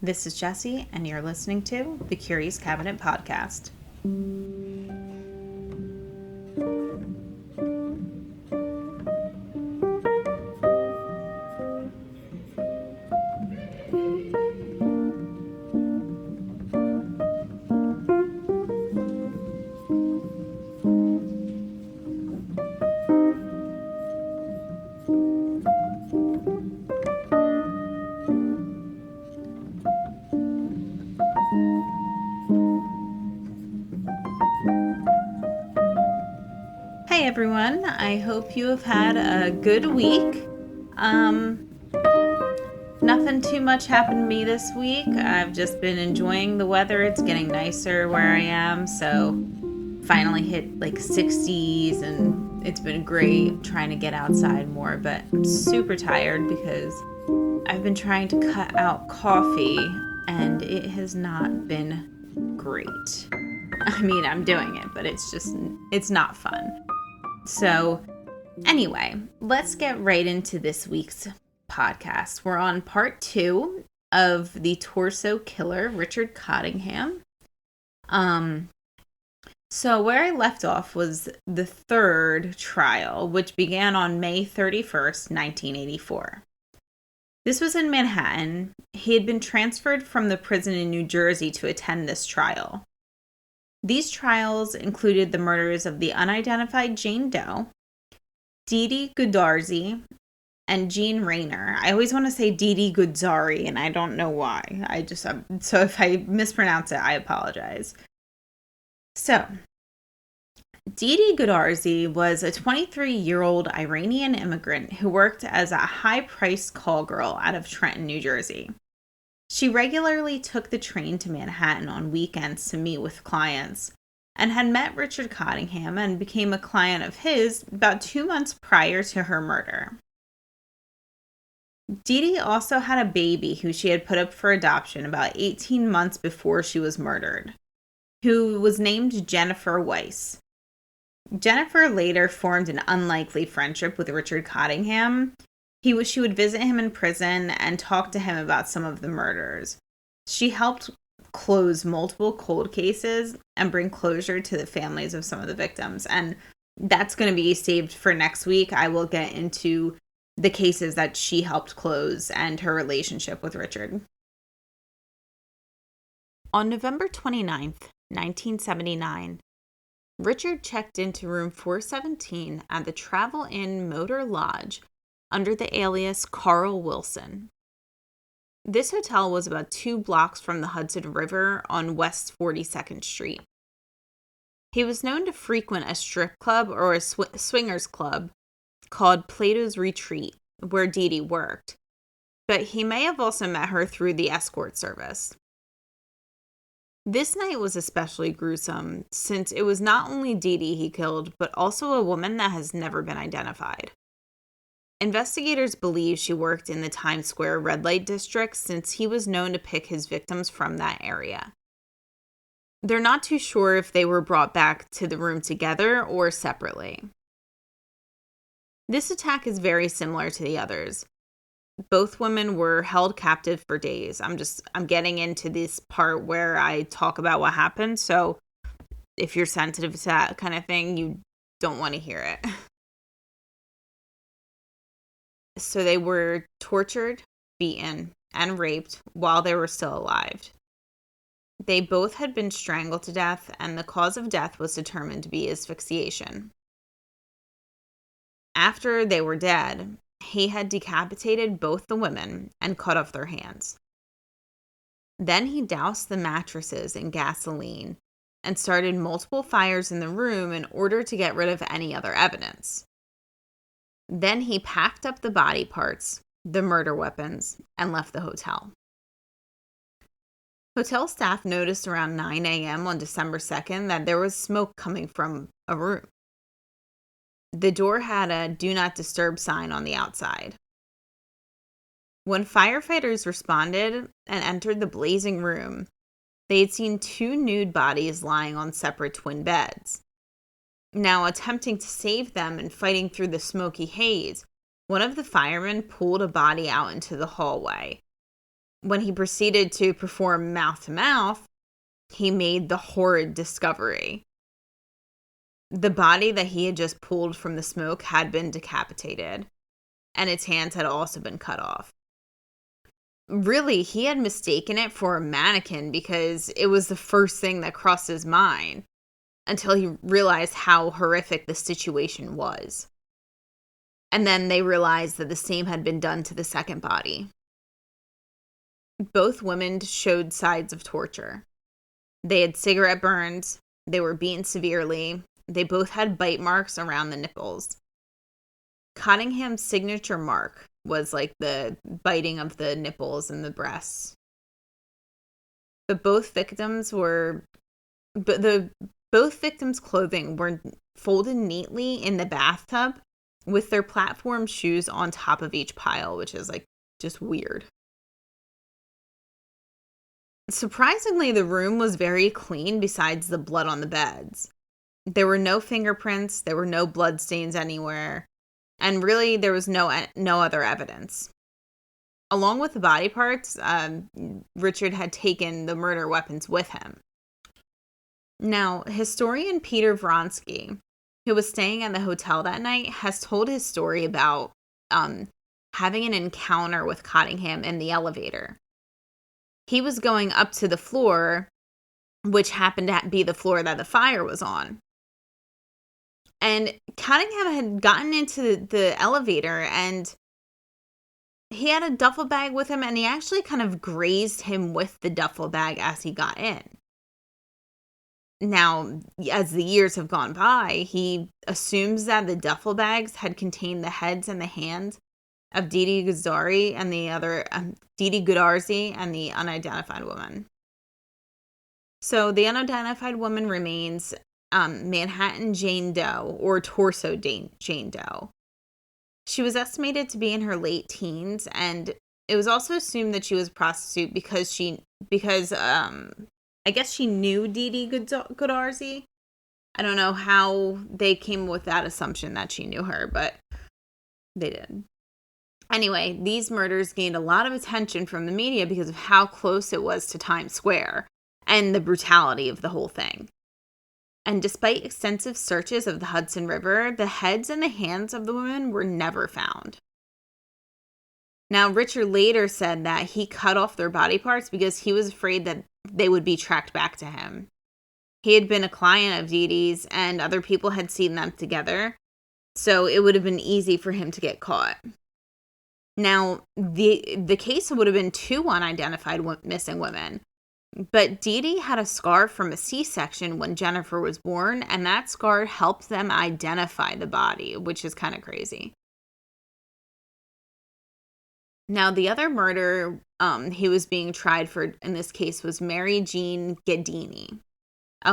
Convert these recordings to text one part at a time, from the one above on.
This is Jessie, and you're listening to the Curious Cabinet Podcast. Hey everyone, I hope you have had a good week. Nothing too much happened to me this week. I've just been enjoying the weather. It's getting nicer where I am, so finally hit like 60s and it's been great trying to get outside more, but I'm super tired because I've been trying to cut out coffee and it has not been great. I mean, I'm doing it, but it's not fun. So, anyway, let's get right into this week's podcast. We're on part 2 of the Torso Killer Richard Cottingham. So where I left off was the third trial, which began on May 31st, 1984. This was in Manhattan. He had been transferred from the prison in New Jersey to attend this trial. These trials included the murders of the unidentified Jane Doe, Dee Dee Goodarzi, and Jean Rayner. I always want to say Dee Dee Goodzari, and I don't know why. So if I mispronounce it, I apologize. So, Dee Dee Goodarzi was a 23-year-old Iranian immigrant who worked as a high-priced call girl out of Trenton, New Jersey. She regularly took the train to Manhattan on weekends to meet with clients and had met Richard Cottingham and became a client of his about 2 months prior to her murder. Dee Dee also had a baby who she had put up for adoption about 18 months before she was murdered, who was named Jennifer Weiss. Jennifer later formed an unlikely friendship with Richard Cottingham. She would visit him in prison and talk to him about some of the murders. She helped close multiple cold cases and bring closure to the families of some of the victims. And that's going to be saved for next week. I will get into the cases that she helped close and her relationship with Richard. On November 29th, 1979, Richard checked into room 417 at the Travel Inn Motor Lodge under the alias Carl Wilson. This hotel was about 2 blocks from the Hudson River on West 42nd Street. He was known to frequent a strip club or a swingers club called Plato's Retreat, where Dee Dee worked, but he may have also met her through the escort service. This night was especially gruesome since it was not only Dee Dee he killed, but also a woman that has never been identified. Investigators believe she worked in the Times Square red light district since he was known to pick his victims from that area. They're not too sure if they were brought back to the room together or separately. This attack is very similar to the others. Both women were held captive for days. I'm getting into this part where I talk about what happened, so if you're sensitive to that kind of thing, you don't want to hear it. So they were tortured, beaten, and raped while they were still alive. They both had been strangled to death, and the cause of death was determined to be asphyxiation. After they were dead, he had decapitated both the women and cut off their hands. Then he doused the mattresses in gasoline and started multiple fires in the room in order to get rid of any other evidence. Then he packed up the body parts, the murder weapons, and left the hotel. Hotel staff noticed around 9 a.m. on December 2nd that there was smoke coming from a room. The door had a "Do Not Disturb" sign on the outside. When firefighters responded and entered the blazing room, they had seen 2 nude bodies lying on separate twin beds. Now, attempting to save them and fighting through the smoky haze, one of the firemen pulled a body out into the hallway. when he proceeded to perform mouth-to-mouth, he made the horrid discovery. The body that he had just pulled from the smoke had been decapitated, and its hands had also been cut off. Really, he had mistaken it for a mannequin because it was the first thing that crossed his mind until he realized how horrific the situation was. And then they realized that the same had been done to the second body. Both women showed signs of torture. They had cigarette burns. They were beaten severely. They both had bite marks around the nipples. Cottingham's signature mark was like the biting of the nipples and the breasts. But both victims' clothing were folded neatly in the bathtub with their platform shoes on top of each pile, which is like just weird. Surprisingly, the room was very clean besides the blood on the beds. There were no fingerprints, there were no blood stains anywhere, and really there was no other evidence. Along with the body parts, Richard had taken the murder weapons with him. Now, historian Peter Vronsky, who was staying at the hotel that night, has told his story about having an encounter with Cottingham in the elevator. He was going up to the floor, which happened to be the floor that the fire was on. And Cottingham had gotten into the elevator, and he had a duffel bag with him, and he actually kind of grazed him with the duffel bag as he got in. Now, as the years have gone by, he assumes that the duffel bags had contained the heads and the hands of Didi Guzari and the other Didi Goodarzi and the unidentified woman. So the unidentified woman remains Manhattan Jane Doe, or Torso Jane Doe. She was estimated to be in her late teens, and it was also assumed that she was a prostitute because I guess she knew Didi Goodarzi. I don't know how they came with that assumption that she knew her, but they did. Anyway, these murders gained a lot of attention from the media because of how close it was to Times Square and the brutality of the whole thing. And despite extensive searches of the Hudson River, the heads and the hands of the women were never found. Now, Richard later said that he cut off their body parts because he was afraid that they would be tracked back to him. He had been a client of Didi's, and other people had seen them together, so it would have been easy for him to get caught. Now, the case would have been 2 unidentified missing women, but Didi had a scar from a C-section when Jennifer was born, and that scar helped them identify the body, which is kind of crazy. Now, the other murder he was being tried for in this case was Mary Jean Gedini.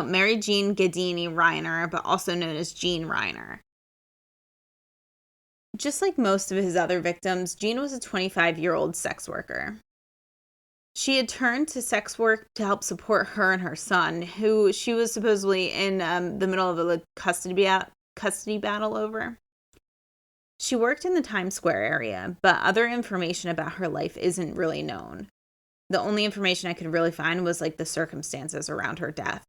Mary Jean Gedini Reiner, but also known as Jean Reiner. Just like most of his other victims, Jean was a 25-year-old sex worker. She had turned to sex work to help support her and her son, who she was supposedly in the middle of a custody battle over. She worked in the Times Square area, but other information about her life isn't really known. The only information I could really find was like the circumstances around her death.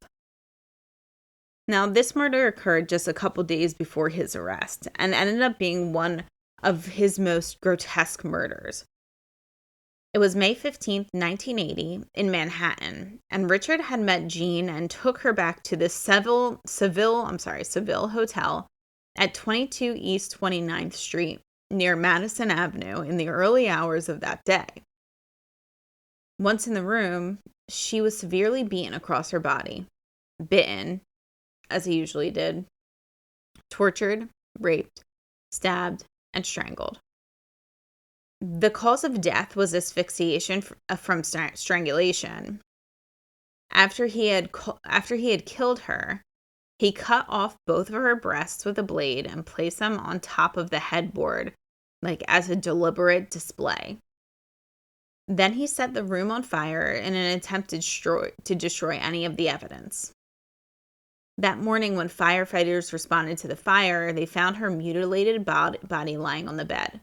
Now, this murder occurred just a couple days before his arrest and ended up being one of his most grotesque murders. It was May 15th, 1980, in Manhattan, and Richard had met Jean and took her back to the Seville Hotel at 22 East 29th Street, near Madison Avenue, in the early hours of that day. Once in the room, she was severely beaten across her body, bitten, as he usually did, tortured, raped, stabbed, and strangled. The cause of death was asphyxiation from strangulation. After he had killed her, he cut off both of her breasts with a blade and placed them on top of the headboard, like as a deliberate display. Then he set the room on fire in an attempt to destroy any of the evidence. That morning, when firefighters responded to the fire, they found her mutilated body lying on the bed.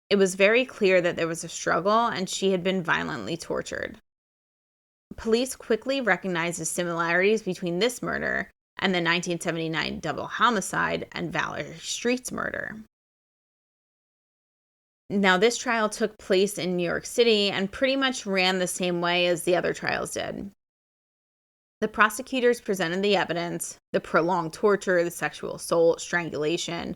It was very clear that there was a struggle and she had been violently tortured. Police quickly recognized the similarities between this murder and the 1979 double homicide and Valerie Street's murder. Now, this trial took place in New York City and pretty much ran the same way as the other trials did. The prosecutors presented the evidence, the prolonged torture, the sexual assault, strangulation,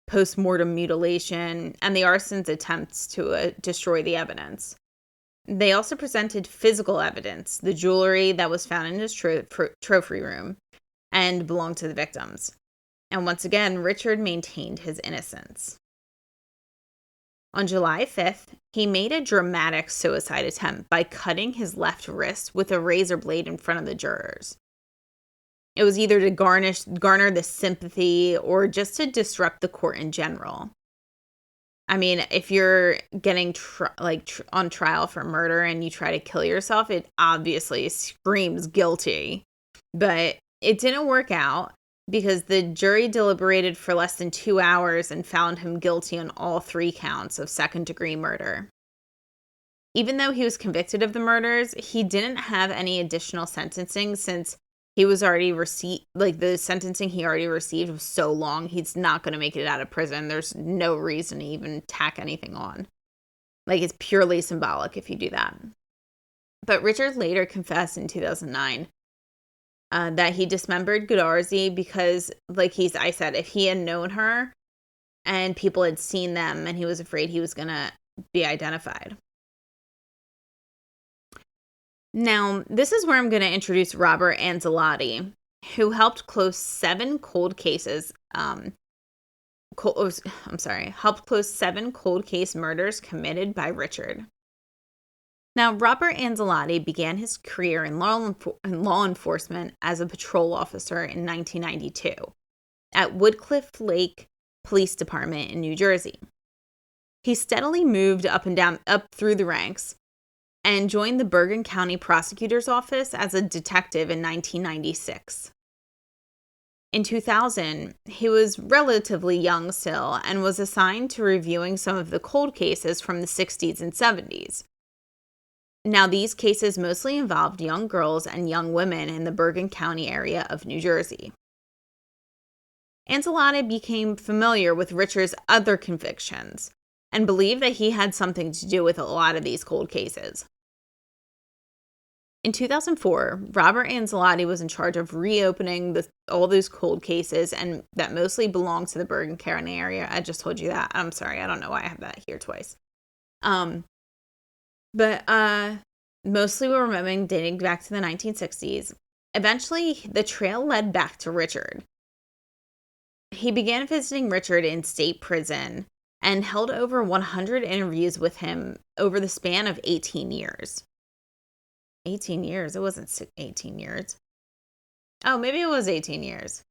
post-mortem mutilation, and the arson's attempts to destroy the evidence. They also presented physical evidence, the jewelry that was found in his trophy room and belonged to the victims. And once again, Richard maintained his innocence. On July 5th, he made a dramatic suicide attempt by cutting his left wrist with a razor blade in front of the jurors. It was either to garner the sympathy or just to disrupt the court in general. I mean, if you're getting on trial for murder and you try to kill yourself, it obviously screams guilty. But it didn't work out because the jury deliberated for less than 2 hours and found him guilty on all 3 counts of second-degree murder. Even though he was convicted of the murders, he didn't have any additional sentencing since he was already the sentencing he already received was so long, he's not going to make it out of prison. There's no reason to even tack anything on. It's purely symbolic if you do that. But Richard later confessed in 2009 that he dismembered Goodarzi because, I said, if he had known her and people had seen them and he was afraid he was going to be identified. Now, this is where I'm going to introduce Robert Anzilotti, who helped close 7 cold cases. Helped close 7 cold case murders committed by Richard. Now, Robert Anzilotti began his career in law enforcement as a patrol officer in 1992 at Woodcliff Lake Police Department in New Jersey. He steadily moved up through the ranks and joined the Bergen County Prosecutor's Office as a detective in 1996. In 2000, he was relatively young still and was assigned to reviewing some of the cold cases from the 60s and 70s. Now, these cases mostly involved young girls and young women in the Bergen County area of New Jersey. Anzilotti became familiar with Richard's other convictions and believed that he had something to do with a lot of these cold cases. In 2004, Robert Anzilotti was in charge of reopening all those cold cases and that mostly belonged to the Bergen County area. I just told you that. I'm sorry. I don't know why I have that here twice. But mostly were moving dating back to the 1960s. Eventually, the trail led back to Richard. He began visiting Richard in state prison and held over 100 interviews with him over the span of 18 years. 18 years? It wasn't 18 years. Oh, maybe it was 18 years.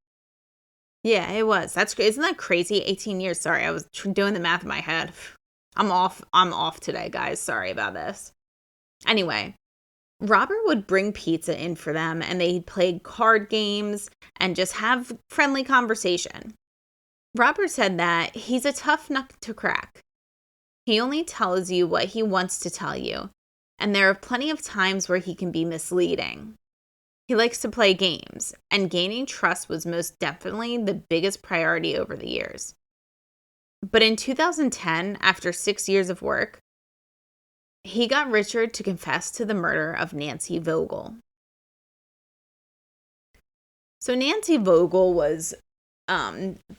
Yeah, it was. Isn't that crazy? 18 years. Sorry, I was doing the math in my head. I'm off today, guys. Sorry about this. Anyway, Robert would bring pizza in for them and they'd play card games and just have friendly conversation. Robert said that he's a tough nut to crack. He only tells you what he wants to tell you, and there are plenty of times where he can be misleading. He likes to play games, and gaining trust was most definitely the biggest priority over the years. But in 2010, after 6 years of work, he got Richard to confess to the murder of Nancy Vogel. So Nancy Vogel was,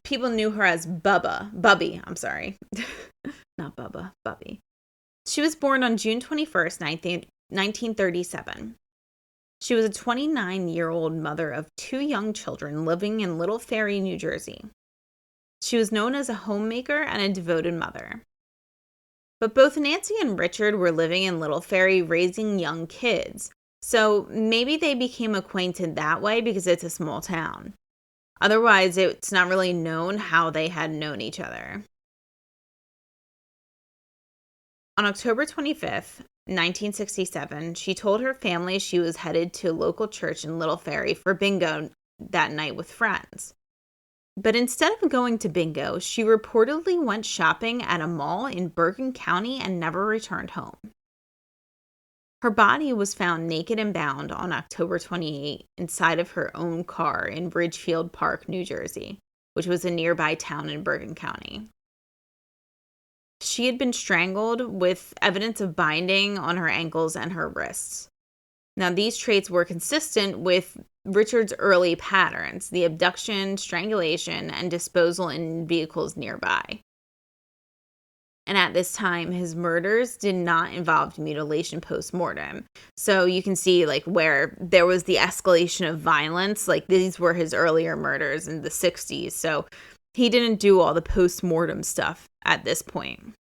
people knew her as Bubby, I'm sorry. Not Bubba, Bubby. She was born on June 21st, 1937. She was a 29-year-old mother of 2 young children living in Little Ferry, New Jersey. She was known as a homemaker and a devoted mother. But both Nancy and Richard were living in Little Ferry raising young kids, so maybe they became acquainted that way because it's a small town. Otherwise, it's not really known how they had known each other. On October 25th, 1967, she told her family she was headed to a local church in Little Ferry for bingo that night with friends. But instead of going to bingo, she reportedly went shopping at a mall in Bergen County and never returned home. Her body was found naked and bound on October 28 inside of her own car in Ridgefield Park, New Jersey, which was a nearby town in Bergen County. She had been strangled with evidence of binding on her ankles and her wrists. Now, these traits were consistent with Richard's early patterns: the abduction, strangulation, and disposal in vehicles nearby. And at this time, his murders did not involve mutilation post-mortem. So you can see, like, where there was the escalation of violence. Like, these were his earlier murders in the 60s. So he didn't do all the post-mortem stuff at this point.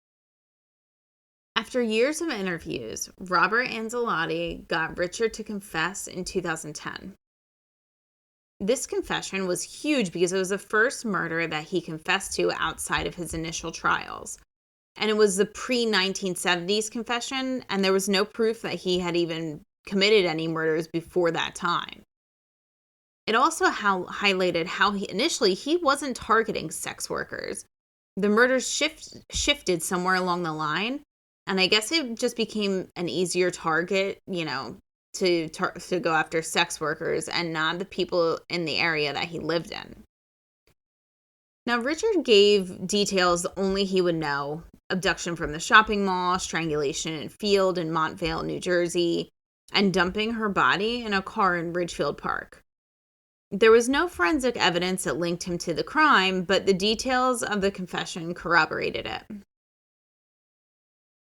After years of interviews, Robert Anzilotti got Richard to confess in 2010. This confession was huge because it was the first murder that he confessed to outside of his initial trials. And it was the pre-1970s confession, and there was no proof that he had even committed any murders before that time. It also highlighted how he wasn't targeting sex workers. The murders shifted somewhere along the line, and I guess it just became an easier target, to go after sex workers and not the people in the area that he lived in. Now, Richard gave details only he would know: abduction from the shopping mall, strangulation in field in Montvale, New Jersey, and dumping her body in a car in Ridgefield Park. There was no forensic evidence that linked him to the crime, but the details of the confession corroborated it.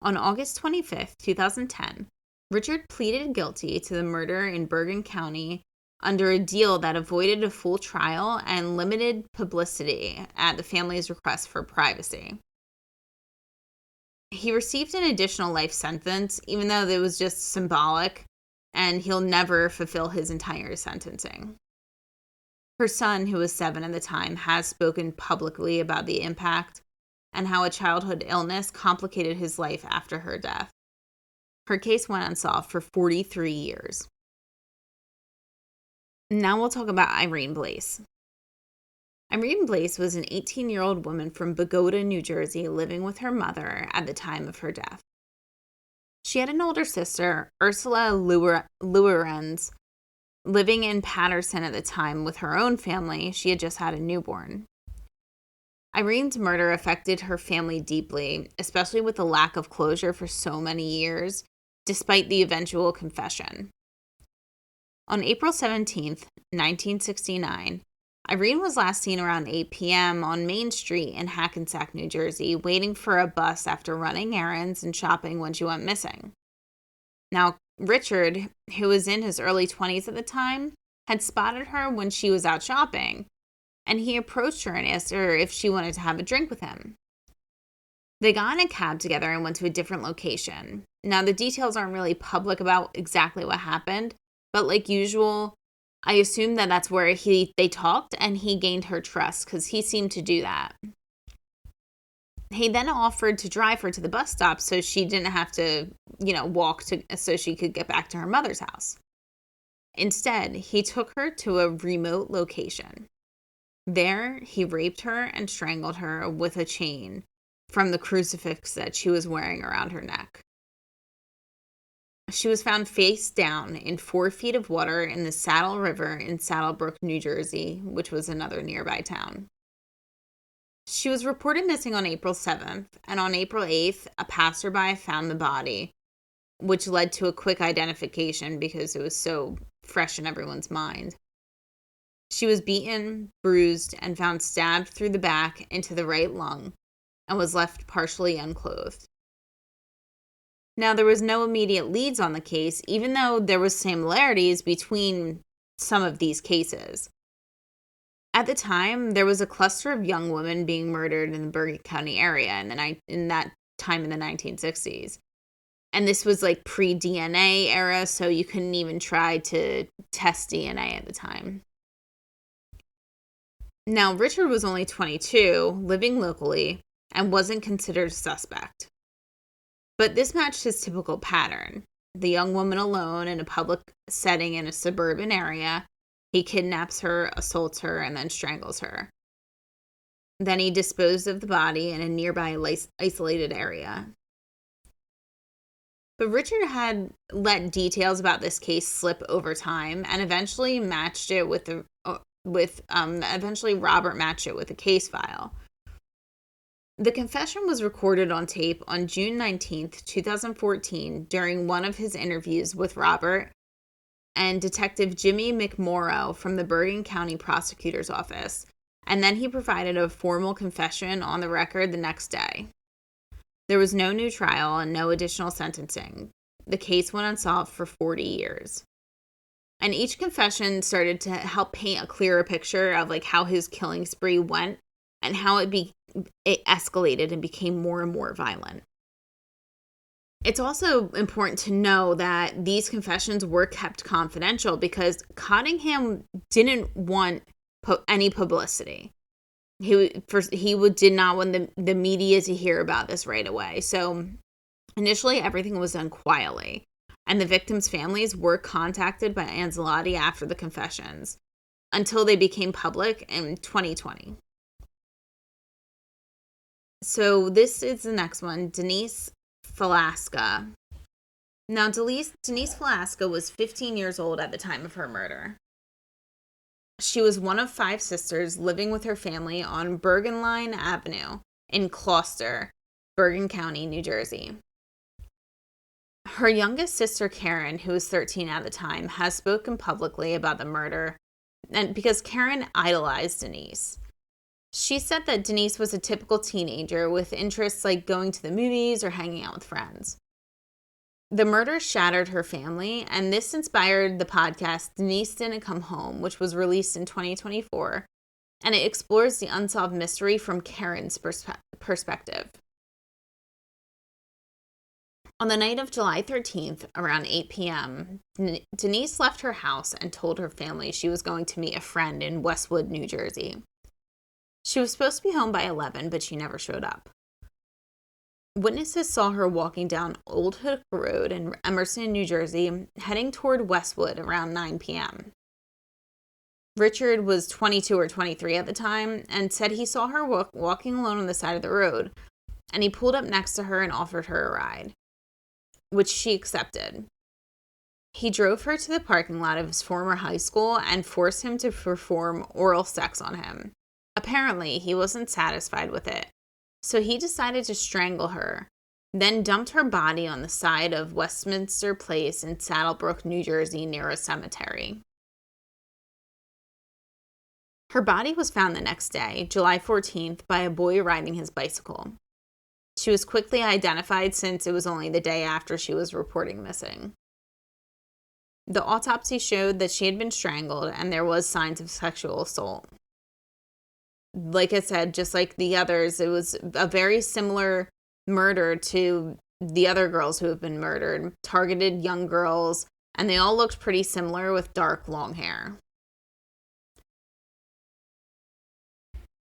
On August 25th, 2010, Richard pleaded guilty to the murder in Bergen County under a deal that avoided a full trial and limited publicity at the family's request for privacy. He received an additional life sentence, even though it was just symbolic, and he'll never fulfill his entire sentencing. Her son, who was 7 at the time, has spoken publicly about the impact and how a childhood illness complicated his life after her death. Her case went unsolved for 43 years. Now we'll talk about Irene Blaze. Irene Blaze was an 18-year-old woman from Bogota, New Jersey, living with her mother at the time of her death. She had an older sister, Ursula Luerens, living in Patterson at the time with her own family. She had just had a newborn. Irene's murder affected her family deeply, especially with the lack of closure for so many years, despite the eventual confession. On April 17th, 1969, Irene was last seen around 8 p.m. on Main Street in Hackensack, New Jersey, waiting for a bus after running errands and shopping when she went missing. Now, Richard, who was in his early 20s at the time, had spotted her when she was out shopping, and he approached her and asked her if she wanted to have a drink with him. They got in a cab together and went to a different location. Now, the details aren't really public about exactly what happened, but like usual, I assume that that's where they talked and he gained her trust because he seemed to do that. He then offered to drive her to the bus stop so she didn't have to, walk so she could get back to her mother's house. Instead, he took her to a remote location. There, he raped her and strangled her with a chain from the crucifix that she was wearing around her neck. She was found face down in 4 feet of water in the Saddle River in Saddlebrook, New Jersey, which was another nearby town. She was reported missing on April 7th, and on April 8th, a passerby found the body, which led to a quick identification because it was so fresh in everyone's mind. She was beaten, bruised, and found stabbed through the back into the right lung, and was left partially unclothed. Now, there was no immediate leads on the case, even though there was similarities between some of these cases. At the time, there was a cluster of young women being murdered in the Bergen County area in that time in the 1960s. And this was like pre-DNA era, so you couldn't even try to test DNA at the time. Now, Richard was only 22, living locally, and wasn't considered a suspect. But this matched his typical pattern. The young woman alone in a public setting in a suburban area. He kidnaps her, assaults her, and then strangles her. Then he disposed of the body in a nearby isolated area. But Richard had let details about this case slip over time and eventually matched it eventually Robert matched it with a case file. The confession was recorded on tape on June 19th, 2014, during one of his interviews with Robert and Detective Jimmy McMorrow from the Bergen County Prosecutor's Office, and then he provided a formal confession on the record the next day. There was no new trial and no additional sentencing. The case went unsolved for 40 years. And each confession started to help paint a clearer picture of like how his killing spree went and how it escalated and became more and more violent. It's also important to know that these confessions were kept confidential because Cottingham didn't want any publicity. He did not want the media to hear about this right away. So initially, everything was done quietly, and the victims' families were contacted by Anzilotti after the confessions until they became public in 2020. So this is the next one, Denise Falaska. Now, Denise Falaska was 15 years old at the time of her murder. She was one of 5 sisters living with her family on Bergenline Avenue in Gloucester, Bergen County, New Jersey. Her youngest sister, Karen, who was 13 at the time, has spoken publicly about the murder, and because Karen idolized Denise. She said that Denise was a typical teenager with interests like going to the movies or hanging out with friends. The murder shattered her family, and this inspired the podcast Denise Didn't Come Home, which was released in 2024, and it explores the unsolved mystery from Karen's perspective. On the night of July 13th, around 8 p.m., Denise left her house and told her family she was going to meet a friend in Westwood, New Jersey. She was supposed to be home by 11, but she never showed up. Witnesses saw her walking down Old Hook Road in Emerson, New Jersey, heading toward Westwood around 9 p.m. Richard was 22 or 23 at the time and said he saw her walking alone on the side of the road, and he pulled up next to her and offered her a ride, which she accepted. He drove her to the parking lot of his former high school and forced him to perform oral sex on him. Apparently, he wasn't satisfied with it, so he decided to strangle her, then dumped her body on the side of Westminster Place in Saddlebrook, New Jersey, near a cemetery. Her body was found the next day, July 14th, by a boy riding his bicycle. She was quickly identified since it was only the day after she was reporting missing. The autopsy showed that she had been strangled and there was signs of sexual assault. Like I said, just like the others, it was a very similar murder to the other girls who have been murdered, targeted young girls, and they all looked pretty similar with dark, long hair.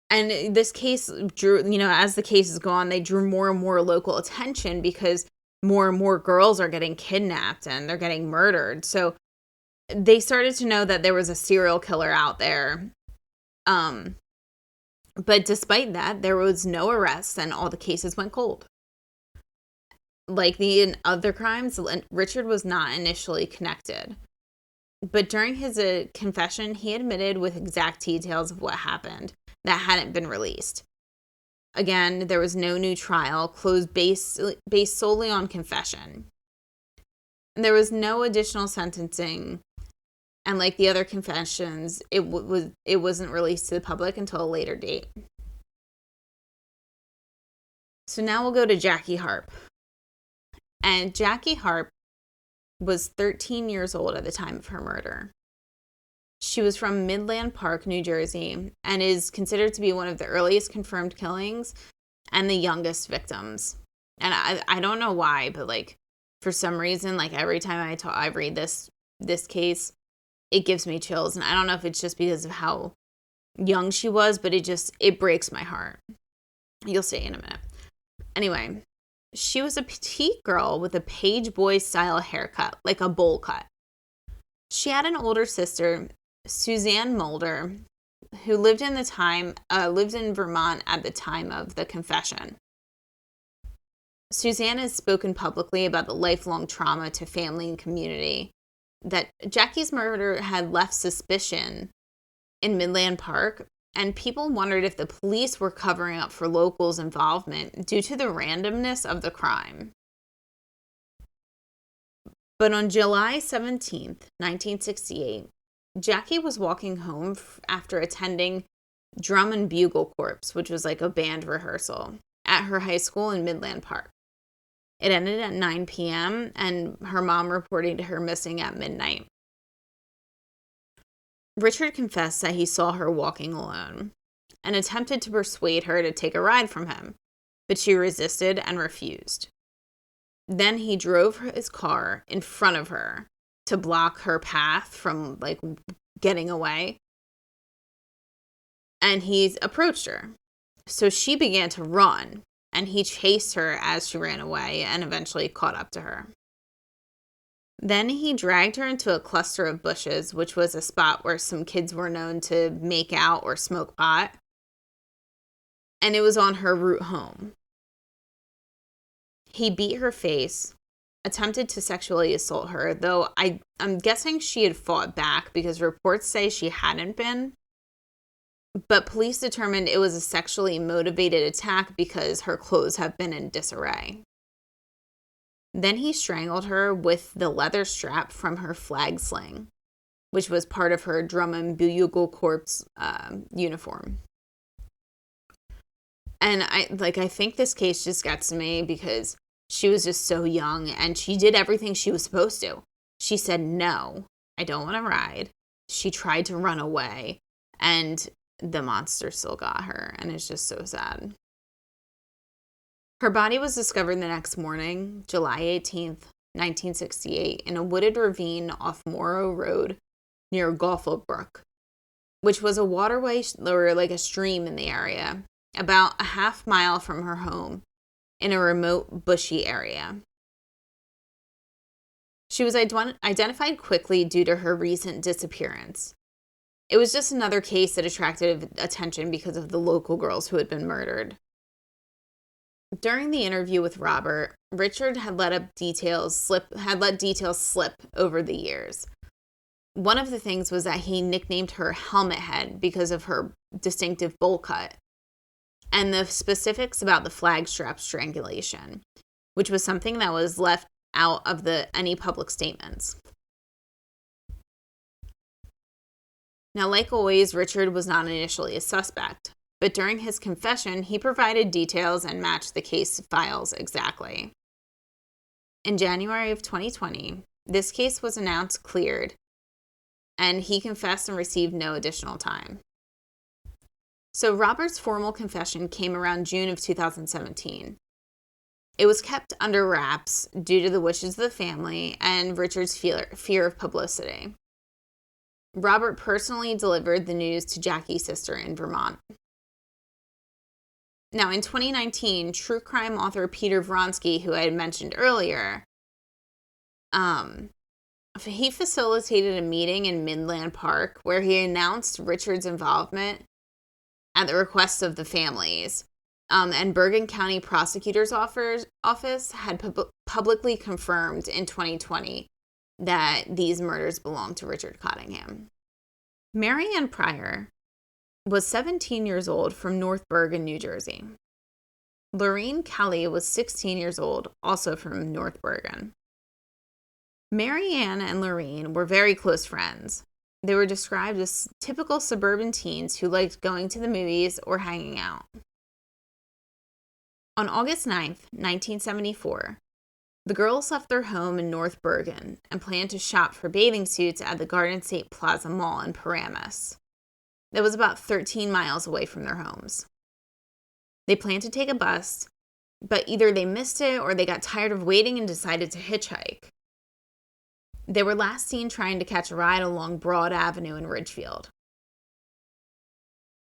And this case drew, as the cases go on, they drew more and more local attention because more and more girls are getting kidnapped and they're getting murdered. So they started to know that there was a serial killer out there. But despite that, there was no arrests and all the cases went cold. Like the other crimes, Richard was not initially connected. But during his confession, he admitted with exact details of what happened that hadn't been released. Again, there was no new trial, closed based solely on confession. And there was no additional sentencing. And like the other confessions, it wasn't released to the public until a later date. So now we'll go to Jackie Harp. And Jackie Harp was 13 years old at the time of her murder. She was from Midland Park, New Jersey, and is considered to be one of the earliest confirmed killings and the youngest victims. And I don't know why, but like for some reason, like every time I read this case, it gives me chills. And I don't know if it's just because of how young she was, but it breaks my heart. You'll see in a minute. Anyway, she was a petite girl with a page boy style haircut, like a bowl cut. She had an older sister, Suzanne Mulder, who lived in Vermont at the time of the confession. Suzanne has spoken publicly about the lifelong trauma to family and community that Jackie's murder had left suspicion in Midland Park, and people wondered if the police were covering up for locals' involvement due to the randomness of the crime. But on July 17th, 1968, Jackie was walking home after attending Drum and Bugle Corps, which was like a band rehearsal, at her high school in Midland Park. It ended at 9 p.m., and her mom reported her missing at midnight. Richard confessed that he saw her walking alone and attempted to persuade her to take a ride from him, but she resisted and refused. Then he drove his car in front of her to block her path from, getting away. And he approached her. So she began to run, and he chased her as she ran away and eventually caught up to her. Then he dragged her into a cluster of bushes, which was a spot where some kids were known to make out or smoke pot. And it was on her route home. He beat her face, attempted to sexually assault her, though I'm guessing she had fought back because reports say she hadn't been. But police determined it was a sexually motivated attack because her clothes have been in disarray. Then he strangled her with the leather strap from her flag sling, which was part of her Drum and Bugle Corps uniform. And I think this case just gets to me because she was just so young and she did everything she was supposed to. She said, no, I don't want to ride. She tried to run away and the monster still got her, and it's just so sad. Her body was discovered the next morning, July 18th, 1968, in a wooded ravine off Morrow Road near Gawful Brook, which was a waterway or a stream in the area, about a half mile from her home in a remote, bushy area. She was identified quickly due to her recent disappearance. It was just another case that attracted attention because of the local girls who had been murdered. During the interview with Robert, Richard had let details slip over the years. One of the things was that he nicknamed her Helmet Head because of her distinctive bowl cut, and the specifics about the flag strap strangulation, which was something that was left out of any public statements. Now, like always, Richard was not initially a suspect, but during his confession, he provided details and matched the case files exactly. In January of 2020, this case was announced cleared, and he confessed and received no additional time. So Robert's formal confession came around June of 2017. It was kept under wraps due to the wishes of the family and Richard's fear of publicity. Robert personally delivered the news to Jackie's sister in Vermont. Now, in 2019, true crime author Peter Vronsky, who I had mentioned earlier, he facilitated a meeting in Midland Park where he announced Richard's involvement at the request of the families. And Bergen County Prosecutor's Office had publicly confirmed in 2020 that these murders belonged to Richard Cottingham. Mary Ann Pryor was 17 years old from North Bergen, New Jersey. Lorraine Kelly was 16 years old, also from North Bergen. Mary Ann and Lorraine were very close friends. They were described as typical suburban teens who liked going to the movies or hanging out. On August 9th, 1974, the girls left their home in North Bergen and planned to shop for bathing suits at the Garden State Plaza Mall in Paramus. That was about 13 miles away from their homes. They planned to take a bus, but either they missed it or they got tired of waiting and decided to hitchhike. They were last seen trying to catch a ride along Broad Avenue in Ridgefield.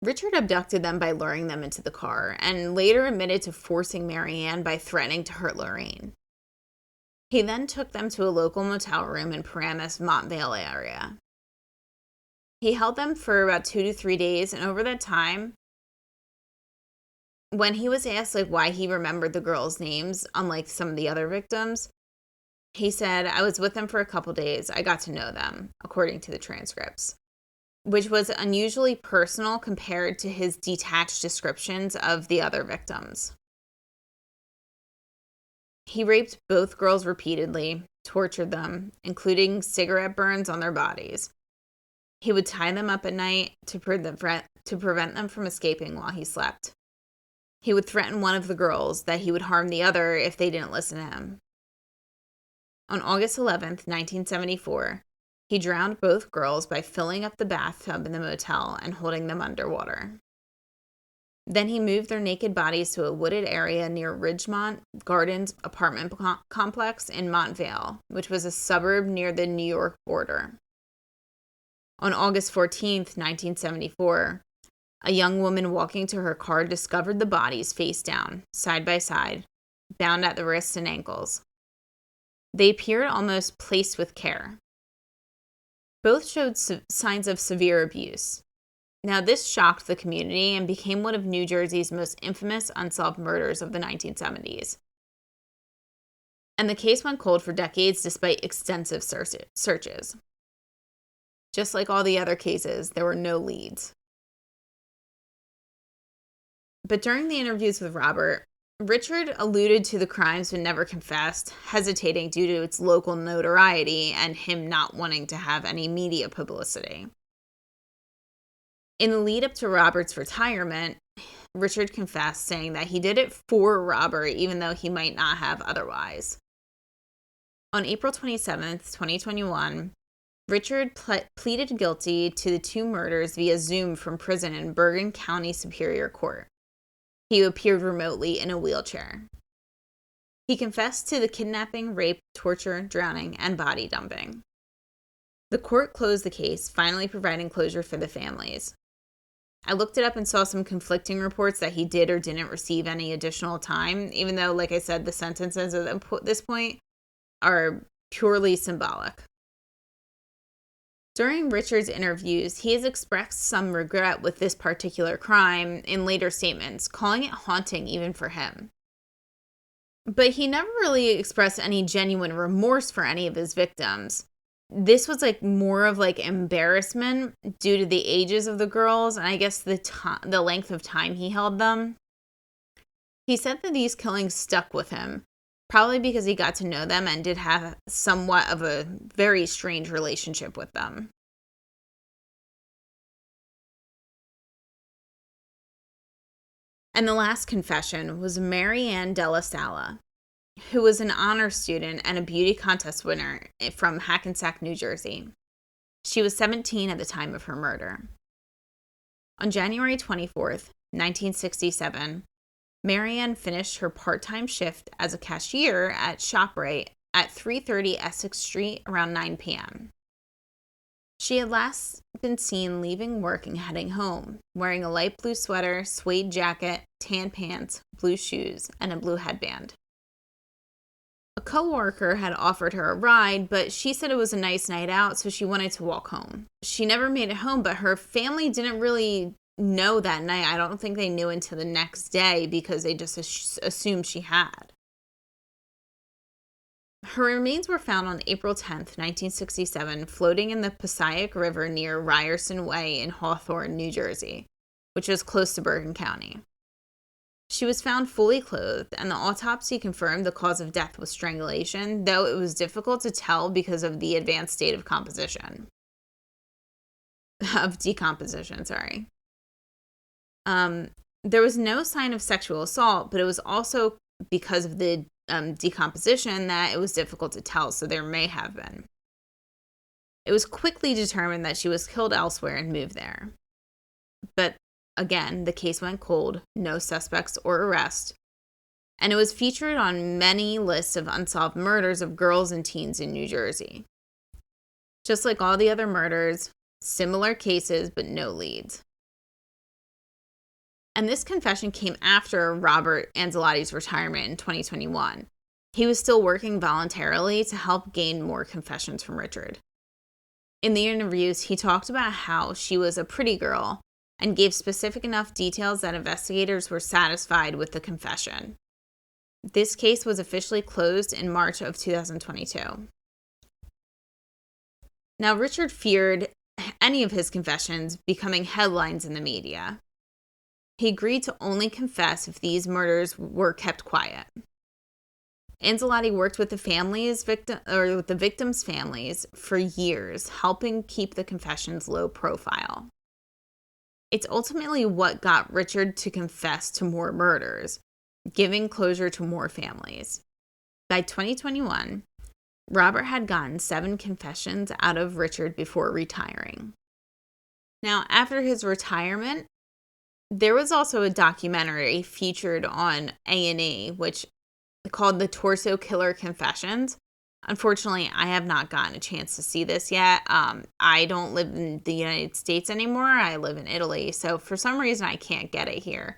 Richard abducted them by luring them into the car and later admitted to forcing Mary Ann by threatening to hurt Lorraine. He then took them to a local motel room in Paramus, Montvale area. He held them for about 2 to 3 days, and over that time, when he was asked why he remembered the girls' names, unlike some of the other victims, he said, "I was with them for a couple days. I got to know them," according to the transcripts, which was unusually personal compared to his detached descriptions of the other victims. He raped both girls repeatedly, tortured them, including cigarette burns on their bodies. He would tie them up at night to prevent them from escaping while he slept. He would threaten one of the girls that he would harm the other if they didn't listen to him. On August 11th, 1974, he drowned both girls by filling up the bathtub in the motel and holding them underwater. Then he moved their naked bodies to a wooded area near Ridgemont Gardens apartment complex in Montvale, which was a suburb near the New York border. On August 14th, 1974, a young woman walking to her car discovered the bodies face down, side by side, bound at the wrists and ankles. They appeared almost placed with care. Both showed signs of severe abuse. Now, this shocked the community and became one of New Jersey's most infamous unsolved murders of the 1970s. And the case went cold for decades despite extensive searches. Just like all the other cases, there were no leads. But during the interviews with Robert, Richard alluded to the crimes but never confessed, hesitating due to its local notoriety and him not wanting to have any media publicity. In the lead up to Robert's retirement, Richard confessed, saying that he did it for Robert even though he might not have otherwise. On April 27th, 2021, Richard pleaded guilty to the 2 murders via Zoom from prison in Bergen County Superior Court. He appeared remotely in a wheelchair. He confessed to the kidnapping, rape, torture, drowning, and body dumping. The court closed the case, finally providing closure for the families. I looked it up and saw some conflicting reports that he did or didn't receive any additional time, even though, like I said, the sentences at this point are purely symbolic. During Richard's interviews, he has expressed some regret with this particular crime in later statements, calling it haunting even for him. But he never really expressed any genuine remorse for any of his victims. This was more of embarrassment due to the ages of the girls and I guess the length of time he held them. He said that these killings stuck with him, probably because he got to know them and did have somewhat of a very strange relationship with them. And the last confession was Mary Ann Della Sala, who was an honor student and a beauty contest winner from Hackensack, New Jersey. She was 17 at the time of her murder. On January 24th, 1967, Mary Ann finished her part-time shift as a cashier at ShopRite at 330 Essex Street around 9 p.m. She had last been seen leaving work and heading home, wearing a light blue sweater, suede jacket, tan pants, blue shoes, and a blue headband. A coworker had offered her a ride, but she said it was a nice night out, so she wanted to walk home. She never made it home, but her family didn't really know that night. I don't think they knew until the next day because they just assumed she had. Her remains were found on April 10th, 1967, floating in the Passaic River near Ryerson Way in Hawthorne, New Jersey, which was close to Bergen County. She was found fully clothed, and the autopsy confirmed the cause of death was strangulation, though it was difficult to tell because of the advanced state of decomposition, sorry. There was no sign of sexual assault, but it was also because of the decomposition that it was difficult to tell, so there may have been. It was quickly determined that she was killed elsewhere and moved there. But again, the case went cold, no suspects or arrest, and it was featured on many lists of unsolved murders of girls and teens in New Jersey. Just like all the other murders, similar cases, but no leads. And this confession came after Robert Anzilotti's retirement in 2021. He was still working voluntarily to help gain more confessions from Richard. In the interviews, he talked about how she was a pretty girl and gave specific enough details that investigators were satisfied with the confession. This case was officially closed in March of 2022. Now, Richard feared any of his confessions becoming headlines in the media. He agreed to only confess if these murders were kept quiet. Anzilotti worked with the victims' families for years, helping keep the confessions low profile. It's ultimately what got Richard to confess to more murders, giving closure to more families. By 2021, Robert had gotten 7 confessions out of Richard before retiring. Now, after his retirement, there was also a documentary featured on A&E, which called The Torso Killer Confessions. Unfortunately, I have not gotten a chance to see this yet. I don't live in the United States anymore. I live in Italy. So for some reason, I can't get it here.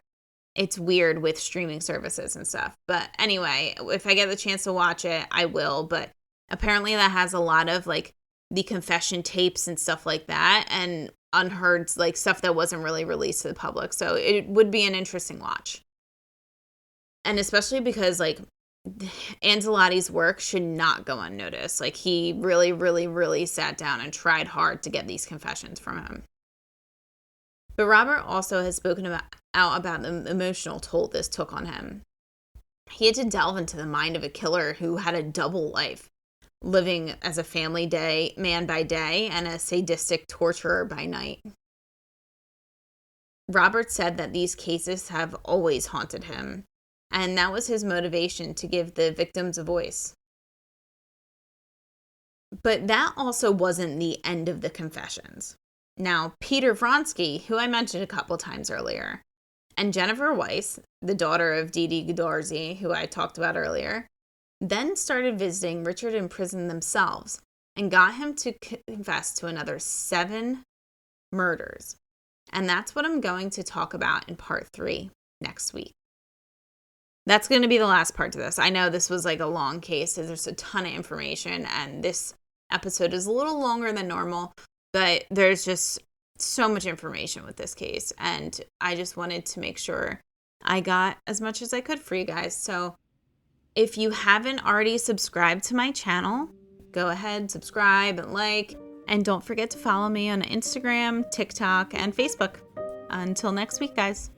It's weird with streaming services and stuff. But anyway, if I get the chance to watch it, I will. But apparently that has a lot of like the confession tapes and stuff like that, and unheard like stuff that wasn't really released to the public. So it would be an interesting watch. And especially because like Anzilotti's work should not go unnoticed. Like he really, really, really sat down and tried hard to get these confessions from him. But Robert also has spoken out about the emotional toll this took on him. He had to delve into the mind of a killer who had a double life, living as a family man by day and a sadistic torturer by night. Robert said that these cases have always haunted him, and that was his motivation to give the victims a voice. But that also wasn't the end of the confessions. Now, Peter Vronsky, who I mentioned a couple times earlier, and Jennifer Weiss, the daughter of Dee Dee Goodarzi, who I talked about earlier, then started visiting Richard in prison themselves and got him to confess to another 7 murders. And that's what I'm going to talk about in part 3 next week. That's going to be the last part to this. I know this was like a long case, so there's a ton of information, and this episode is a little longer than normal, but there's just so much information with this case, and I just wanted to make sure I got as much as I could for you guys. So if you haven't already subscribed to my channel, go ahead, subscribe and like, and don't forget to follow me on Instagram, TikTok, and Facebook. Until next week, guys.